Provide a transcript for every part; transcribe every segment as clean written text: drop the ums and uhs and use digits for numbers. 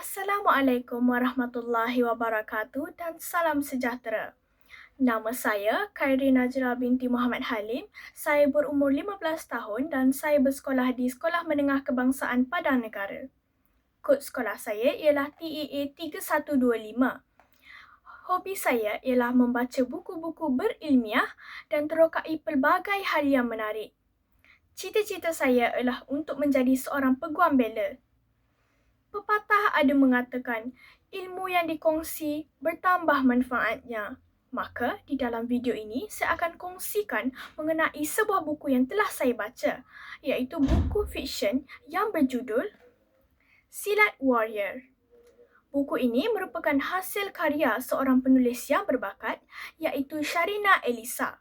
Assalamualaikum warahmatullahi wabarakatuh dan salam sejahtera. Nama saya Khairin Najla binti Muhammad Halim. Saya berumur 15 tahun dan saya bersekolah di Sekolah Menengah Kebangsaan Padang Negara. Kod sekolah saya ialah TEA 3125. Hobi saya ialah membaca buku-buku berilmiah dan terokai pelbagai hal yang menarik. Cita-cita saya ialah untuk menjadi seorang peguam bela. Pepatah ada mengatakan, ilmu yang dikongsi bertambah manfaatnya. Maka, di dalam video ini, saya akan kongsikan mengenai sebuah buku yang telah saya baca, iaitu buku fiksyen yang berjudul Silat Warrior. Buku ini merupakan hasil karya seorang penulis yang berbakat, iaitu Sharina Elisa.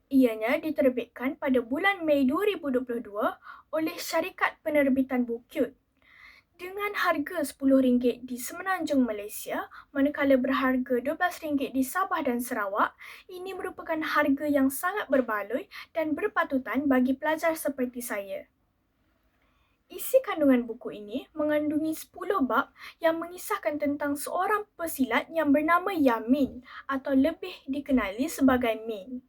Ianya diterbitkan pada bulan Mei 2022 oleh syarikat penerbitan Bukut dengan harga RM10 di Semenanjung Malaysia, manakala berharga RM12 di Sabah dan Sarawak. Ini merupakan harga yang sangat berbaloi dan berpatutan bagi pelajar seperti saya. Isi kandungan buku ini mengandungi 10 bab yang mengisahkan tentang seorang pesilat yang bernama Yamin atau lebih dikenali sebagai Min.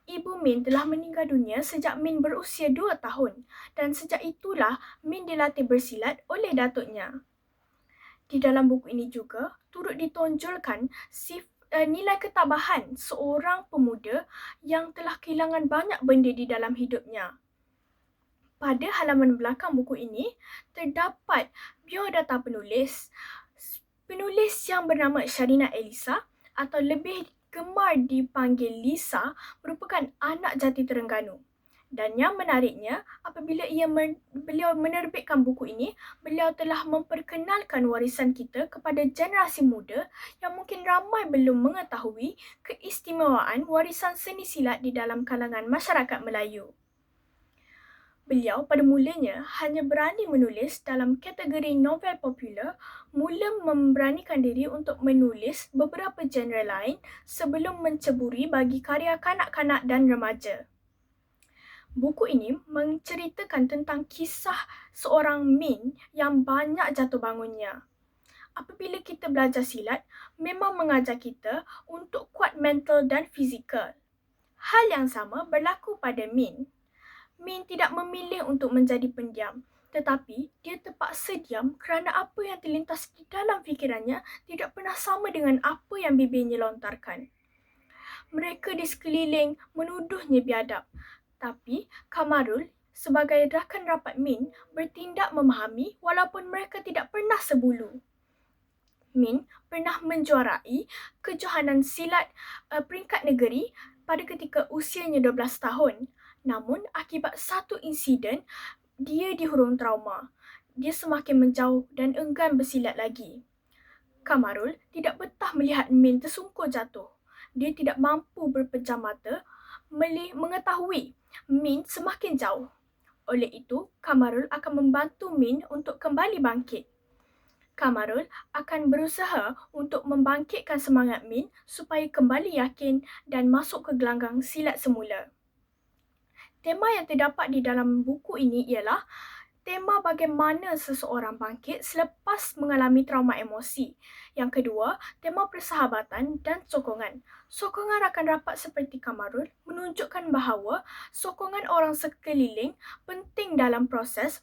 Ibu Min telah meninggal dunia sejak Min berusia 2 tahun dan sejak itulah Min dilatih bersilat oleh datuknya. Di dalam buku ini juga turut ditonjolkan nilai ketabahan seorang pemuda yang telah kehilangan banyak benda di dalam hidupnya. Pada halaman belakang buku ini terdapat biodata penulis. Penulis yang bernama Sharina Elisa atau lebih gemar dipanggil Lisa merupakan anak jati Terengganu. Dan yang menariknya, apabila beliau menerbitkan buku ini, beliau telah memperkenalkan warisan kita kepada generasi muda yang mungkin ramai belum mengetahui keistimewaan warisan seni silat di dalam kalangan masyarakat Melayu. Beliau pada mulanya hanya berani menulis dalam kategori novel popular, mula memberanikan diri untuk menulis beberapa genre lain sebelum menceburi bagi karya kanak-kanak dan remaja. Buku ini menceritakan tentang kisah seorang Min yang banyak jatuh bangunnya. Apabila kita belajar silat, memang mengajar kita untuk kuat mental dan fizikal. Hal yang sama berlaku pada Min. Min tidak memilih untuk menjadi pendiam, tetapi dia terpaksa diam kerana apa yang terlintas di dalam fikirannya tidak pernah sama dengan apa yang bibirnya lontarkan. Mereka di sekeliling menuduhnya biadab, tapi Kamarul sebagai rakan rapat Min bertindak memahami walaupun mereka tidak pernah sebulu. Min pernah menjuarai kejohanan silat peringkat negeri pada ketika usianya 12 tahun. Namun, akibat satu insiden, dia dihurung trauma. Dia semakin menjauh dan enggan bersilat lagi. Kamarul tidak betah melihat Min tersungkur jatuh. Dia tidak mampu berpejam mata mengetahui Min semakin jauh. Oleh itu, Kamarul akan membantu Min untuk kembali bangkit. Kamarul akan berusaha untuk membangkitkan semangat Min supaya kembali yakin dan masuk ke gelanggang silat semula. Tema yang terdapat di dalam buku ini ialah tema bagaimana seseorang bangkit selepas mengalami trauma emosi. Yang kedua, tema persahabatan dan sokongan. Sokongan rakan rapat seperti Kamarul menunjukkan bahawa sokongan orang sekeliling penting dalam proses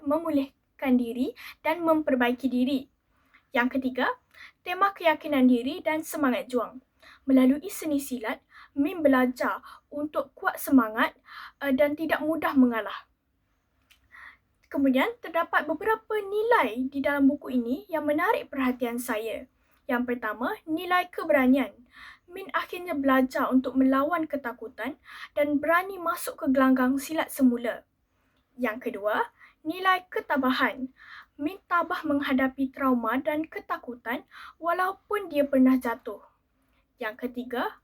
memulihkan diri dan memperbaiki diri. Yang ketiga, tema keyakinan diri dan semangat juang. Melalui seni silat, Min belajar untuk kuat semangat dan tidak mudah mengalah. Kemudian, terdapat beberapa nilai di dalam buku ini yang menarik perhatian saya. Yang pertama, nilai keberanian. Min akhirnya belajar untuk melawan ketakutan dan berani masuk ke gelanggang silat semula. Yang kedua, nilai ketabahan. Min tabah menghadapi trauma dan ketakutan walaupun dia pernah jatuh. Yang ketiga,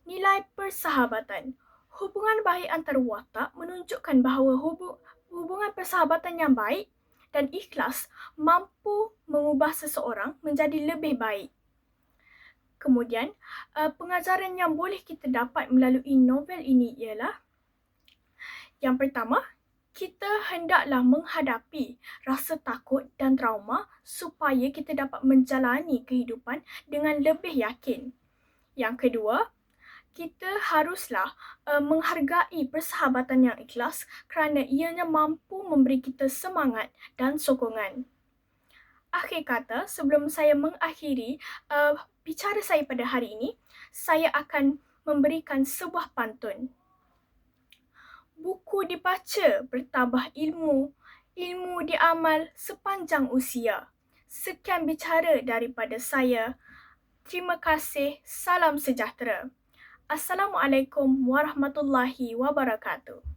nilai persahabatan. Hubungan baik antara watak menunjukkan bahawa hubungan persahabatan yang baik dan ikhlas mampu mengubah seseorang menjadi lebih baik. Kemudian, pengajaran yang boleh kita dapat melalui novel ini ialah yang pertama, Kita hendaklah menghadapi rasa takut dan trauma supaya kita dapat menjalani kehidupan dengan lebih yakin. Yang kedua, kita haruslah menghargai persahabatan yang ikhlas kerana ianya mampu memberi kita semangat dan sokongan. Akhir kata, sebelum saya mengakhiri bicara saya pada hari ini, saya akan memberikan sebuah pantun. Buku dibaca bertambah ilmu, ilmu diamal sepanjang usia. Sekian bicara daripada saya. Terima kasih. Salam sejahtera. Assalamualaikum warahmatullahi wabarakatuh.